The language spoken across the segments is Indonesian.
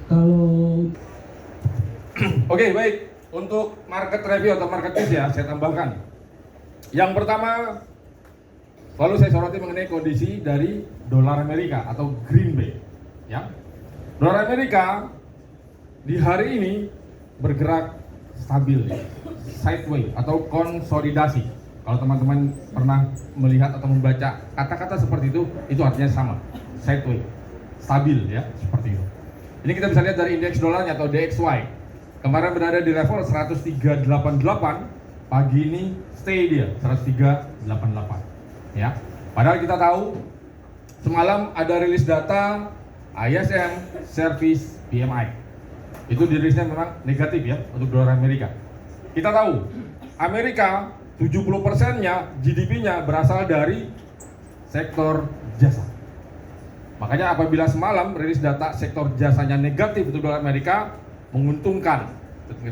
Kalau Oke, baik. Untuk market review atau market case ya, saya tambahkan. Yang pertama, selalu saya soroti mengenai kondisi dari dolar Amerika atau greenback. Ya, dolar Amerika di hari ini bergerak stabil, sideways atau konsolidasi. Kalau teman-teman pernah melihat atau membaca kata-kata seperti itu artinya sama, sideways, stabil ya, seperti itu. Ini kita bisa lihat dari indeks dolarnya atau DXY. Kemarin berada di level 1388, pagi ini stay dia 1388 ya. Padahal kita tahu semalam ada rilis data ISM Service PMI. Itu dirilisnya memang negatif ya untuk dolar Amerika. Kita tahu Amerika 70%-nya GDP-nya berasal dari sektor jasa. Makanya apabila semalam rilis data sektor jasanya negatif untuk dolar Amerika, menguntungkan,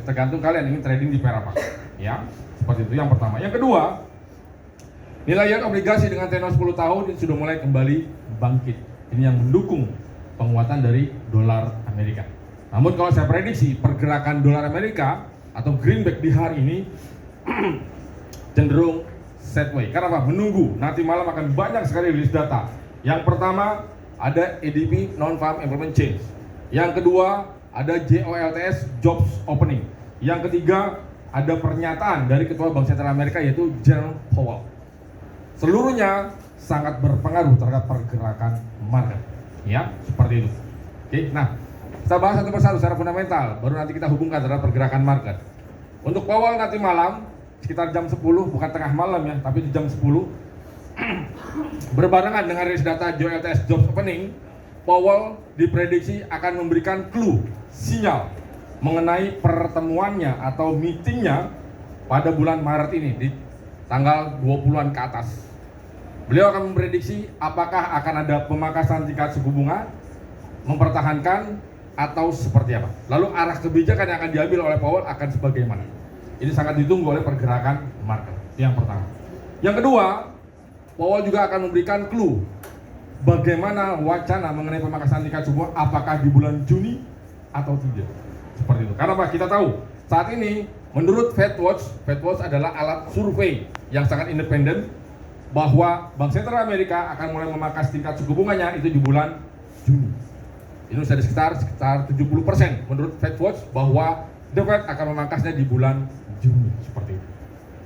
tergantung kalian ingin trading di pair apa ya, seperti itu yang pertama. Yang kedua, nilai yield obligasi dengan tenor 10 tahun ini sudah mulai kembali bangkit. Ini yang mendukung penguatan dari dolar Amerika. Namun kalau saya prediksi pergerakan dolar Amerika atau greenback di hari ini cenderung sideways. Karena apa? Menunggu, nanti malam akan banyak sekali rilis data. Yang pertama ada ADP non-farm employment change. Yang kedua ada JOLTS jobs opening. Yang ketiga ada pernyataan dari Ketua Bank Sentral Amerika yaitu Jerome Powell. Seluruhnya sangat berpengaruh terhadap pergerakan market. Ya, seperti itu. Oke, nah kita bahas satu persatu secara fundamental, baru nanti kita hubungkan terhadap pergerakan market. Untuk Powell nanti malam sekitar jam 10, bukan tengah malam ya, tapi di jam 10 berbarengan dengan rilis data JOLTS jobs opening, Powell diprediksi akan memberikan clue, sinyal mengenai pertemuannya atau meetingnya pada bulan Maret ini di tanggal 20-an ke atas. Beliau akan memprediksi apakah akan ada pemangkasan tingkat suku bunga, mempertahankan atau seperti apa. Lalu arah kebijakan yang akan diambil oleh Powell akan sebagaimana. Ini sangat ditunggu oleh pergerakan market. Itu yang pertama. Yang kedua, Powell juga akan memberikan clue bagaimana wacana mengenai pemangkasan tingkat suku bunga, apakah di bulan Juni atau tidak. Seperti itu. Karena apa? Kita tahu saat ini menurut FedWatch adalah alat survei yang sangat independen bahwa Bank Sentral Amerika akan mulai memangkas tingkat suku bunganya itu di bulan Juni. Ini sudah sekitar 70% menurut FedWatch bahwa The Fed akan memangkasnya di bulan Juni, seperti itu.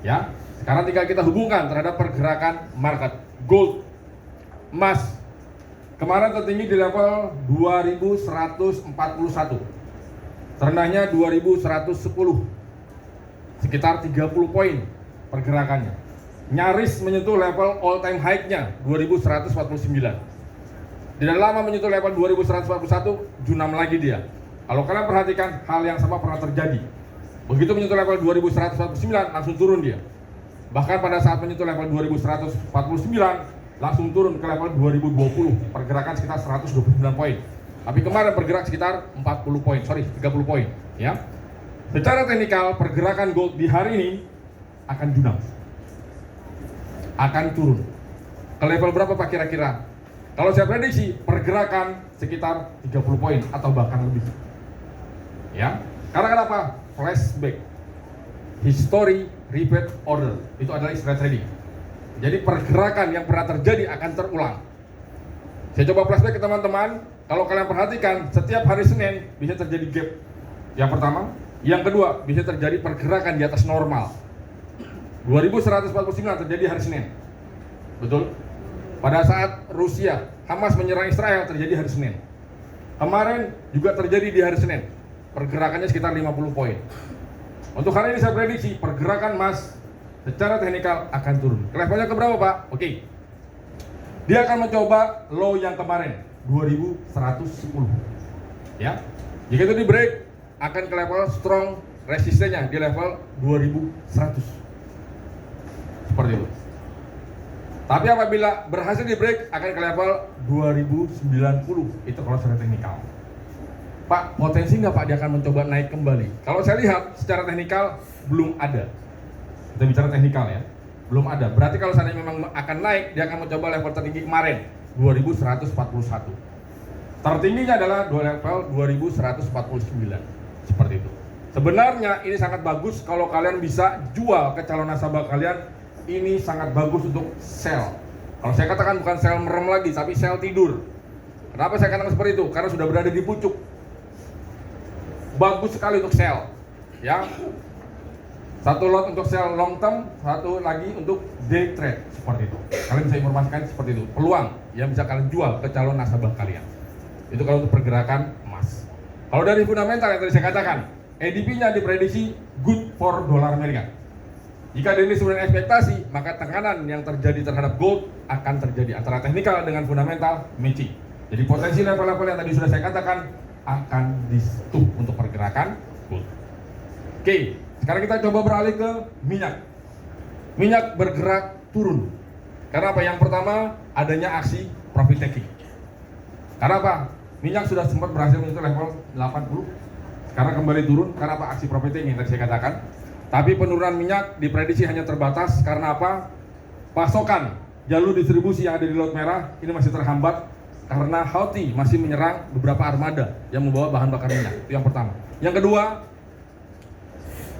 Ya. Sekarang tinggal kita hubungkan terhadap pergerakan market. Gold, emas, kemarin tertinggi di level 2141, terendahnya 2110, sekitar 30 poin pergerakannya. Nyaris menyentuh level all time high-nya 2149. Tidak lama menyentuh level 2141, junam lagi dia. Kalau kalian perhatikan, hal yang sama pernah terjadi. Begitu menyentuh level 2149, langsung turun dia. Bahkan pada saat menyentuh level 2149, langsung turun ke level 2020, pergerakan sekitar 129 poin. Tapi kemarin bergerak sekitar 30 poin, ya. Secara teknikal, pergerakan gold di hari ini akan junam, akan turun. Ke level berapa Pak kira-kira? Kalau saya prediksi, pergerakan sekitar 30 poin atau bahkan lebih. Ya, karena kenapa? Flashback, history repeat order, itu adalah istilah trading. Jadi pergerakan yang pernah terjadi akan terulang. Saya coba flashback ke teman-teman. Kalau kalian perhatikan, setiap hari Senin bisa terjadi gap. Yang pertama, yang kedua bisa terjadi pergerakan di atas normal. 2149 terjadi hari Senin, betul? Pada saat Rusia, Hamas menyerang Israel terjadi hari Senin. Kemarin juga terjadi di hari Senin. Pergerakannya sekitar 50 poin. Untuk hari ini saya prediksi pergerakan emas secara teknikal akan turun. Levelnya ke berapa Pak? Oke. Dia akan mencoba low yang kemarin 2110. Ya. Jika itu di break akan ke level strong resistennya di level 2100. Seperti itu. Tapi apabila berhasil di break akan ke level 2090. Itu kalau secara teknikal. Pak, potensi nggak Pak dia akan mencoba naik kembali? Kalau saya lihat secara teknikal belum ada. Kita bicara teknikal ya, belum ada. Berarti kalau seandainya memang akan naik, dia akan mencoba level tertinggi kemarin 2141. Tertingginya adalah level 2149. Seperti itu. Sebenarnya ini sangat bagus kalau kalian bisa jual ke calon nasabah kalian. Ini sangat bagus untuk sell. Kalau saya katakan bukan sell merem lagi, tapi sell tidur. Kenapa saya katakan seperti itu? Karena sudah berada di pucuk. Bagus sekali untuk sell. Ya. Satu lot untuk sell long term, satu lagi untuk day trade. Seperti itu. Kalian bisa informasikan seperti itu. Peluang yang bisa kalian jual ke calon nasabah kalian. Itu kalau untuk pergerakan emas. Kalau dari fundamental yang tadi saya katakan, ADP-nya diprediksi good for dolar Amerika. Jika dirilis dengan ekspektasi, maka tekanan yang terjadi terhadap gold akan terjadi antara teknikal dengan fundamental matching. Jadi potensi level-level yang tadi sudah saya katakan akan di-stop untuk pergerakan gold. Oke, sekarang kita coba beralih ke minyak. Minyak bergerak turun. Karena apa? Yang pertama, adanya aksi profit taking. Karena apa? Minyak sudah sempat berhasil menyentuh level 80. Sekarang kembali turun. Karena apa? Aksi profit taking yang tadi saya katakan. Tapi penurunan minyak diprediksi hanya terbatas karena apa? Pasokan jalur distribusi yang ada di Laut Merah ini masih terhambat karena Houthi masih menyerang beberapa armada yang membawa bahan bakar minyak. Itu yang pertama. Yang kedua,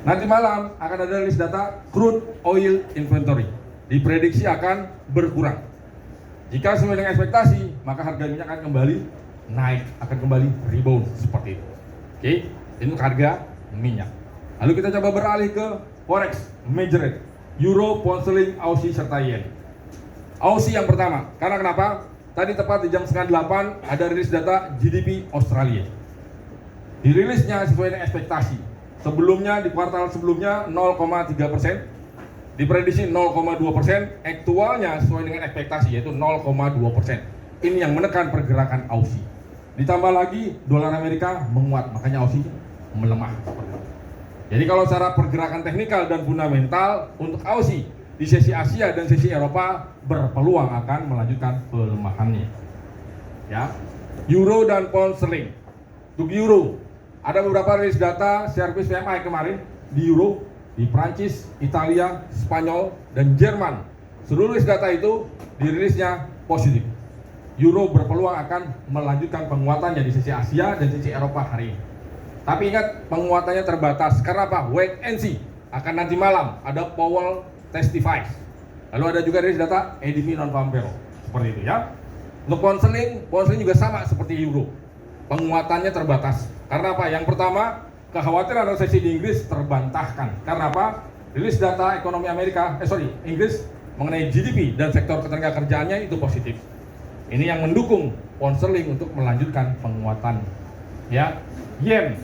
nanti malam akan ada rilis data crude oil inventory. Diprediksi akan berkurang. Jika sesuai dengan ekspektasi, maka harga minyak akan kembali naik, akan kembali rebound seperti itu. Oke, ini harga minyak. Lalu kita coba beralih ke forex, major rate, euro, pound sterling, Aussie serta yen. Aussie yang pertama, karena kenapa? Tadi tepat di jam 7:30 ada rilis data GDP Australia. Dirilisnya sesuai dengan ekspektasi. Sebelumnya di kuartal sebelumnya 0,3%, diprediksi 0,2%, aktualnya sesuai dengan ekspektasi yaitu 0,2%. Ini yang menekan pergerakan Aussie. Ditambah lagi dolar Amerika menguat, makanya Aussie melemah. Jadi kalau secara pergerakan teknikal dan fundamental untuk Aussie di sesi Asia dan sesi Eropa berpeluang akan melanjutkan pelemahannya. Ya, euro dan pound sterling. Untuk euro ada beberapa rilis data service PMI kemarin di euro, di Prancis, Italia, Spanyol, dan Jerman. Seluruh rilis data itu dirilisnya positif. Euro berpeluang akan melanjutkan penguatannya di sesi Asia dan sesi Eropa hari ini. Tapi ingat, penguatannya terbatas. Karena apa? Wait and see. Akan nanti malam ada Powell testifies. Lalu ada juga rilis data ADP non-farm payroll. Seperti itu ya. Untuk pound sterling juga sama seperti euro. Penguatannya terbatas. Karena apa? Yang pertama, kekhawatiran resesi di Inggris terbantahkan. Karena apa? Rilis data ekonomi Inggris mengenai GDP dan sektor ketenagakerjaannya itu positif. Ini yang mendukung pound sterling untuk melanjutkan penguatan. Ya, yen.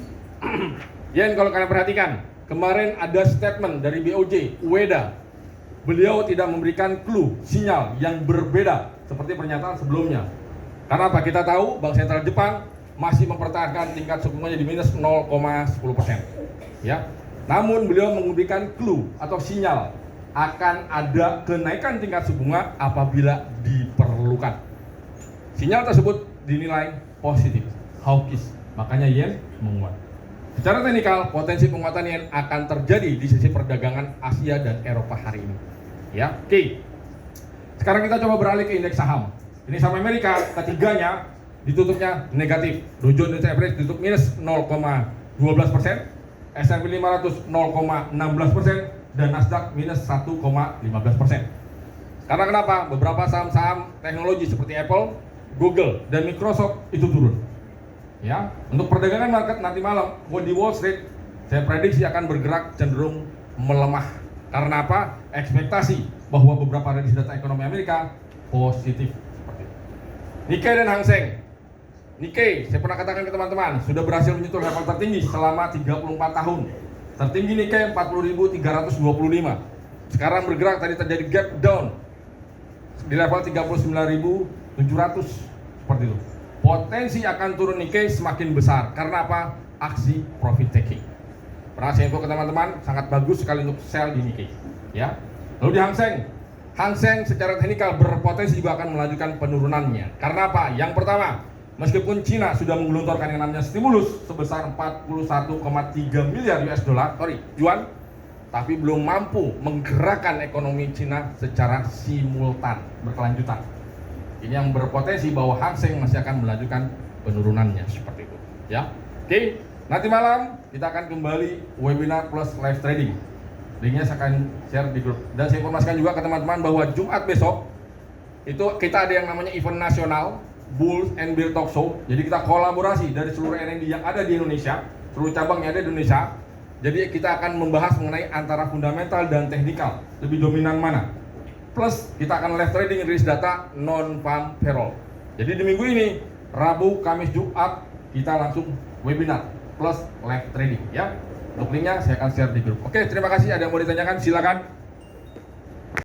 Yen kalau kalian perhatikan, kemarin ada statement dari BOJ, Ueda. Beliau tidak memberikan clue, sinyal yang berbeda seperti pernyataan sebelumnya. Karena apa? Kita tahu Bank Sentral Jepang masih mempertahankan tingkat suku bunganya di minus 0,10%. Ya. Namun beliau memberikan clue atau sinyal akan ada kenaikan tingkat suku bunga apabila diperlukan. Sinyal tersebut dinilai positif, hawkish. Makanya yen menguat. Secara teknikal, potensi penguatan yen akan terjadi di sisi perdagangan Asia dan Eropa hari ini. Ya, oke. Sekarang kita coba beralih ke indeks saham. Ini saham Amerika, ketiganya ditutupnya negatif. Dow Jones Average ditutup minus 0,12%, S&P 500 0,16%, dan Nasdaq minus 1,15%. Karena kenapa? Beberapa saham-saham teknologi seperti Apple, Google, dan Microsoft itu turun. Ya, untuk perdagangan market nanti malam di Wall Street saya prediksi akan bergerak cenderung melemah. Karena apa? Ekspektasi bahwa beberapa rilis data ekonomi Amerika positif seperti itu. Nikkei dan Hang Seng. Nikkei, saya pernah katakan ke teman-teman, sudah berhasil menyentuh level tertinggi selama 34 tahun. Tertinggi Nikkei 40.325. Sekarang bergerak, tadi terjadi gap down di level 39.700 seperti itu. Potensi akan turun Nikkei semakin besar. Karena apa? Aksi profit taking. Pernah saya info ke teman-teman, sangat bagus sekali untuk sell di Nikkei. Ya. Lalu di Hang Seng secara teknikal berpotensi juga akan melanjutkan penurunannya. Karena apa? Yang pertama, meskipun Cina sudah menggelontorkan yang namanya stimulus sebesar 41,3 miliar yuan, tapi belum mampu menggerakkan ekonomi Cina secara simultan, berkelanjutan. Ini yang berpotensi bahwa Hang Seng masih akan melanjutkan penurunannya seperti itu ya. Oke, nanti malam kita akan kembali webinar plus live trading. Linknya saya akan share di grup. Dan saya informasikan juga ke teman-teman bahwa Jumat besok itu kita ada yang namanya event nasional Bulls and Bear Talk Show. Jadi kita kolaborasi dari seluruh RMB yang ada di Indonesia, seluruh cabang yang ada di Indonesia. Jadi kita akan membahas mengenai antara fundamental dan teknikal, lebih dominan mana. Plus kita akan live trading risk data non-farm payroll. Jadi di minggu ini, Rabu, Kamis, Jumat kita langsung webinar plus live trading ya. Untuk linknya saya akan share di grup. Oke, terima kasih. Ada yang mau ditanyakan silakan.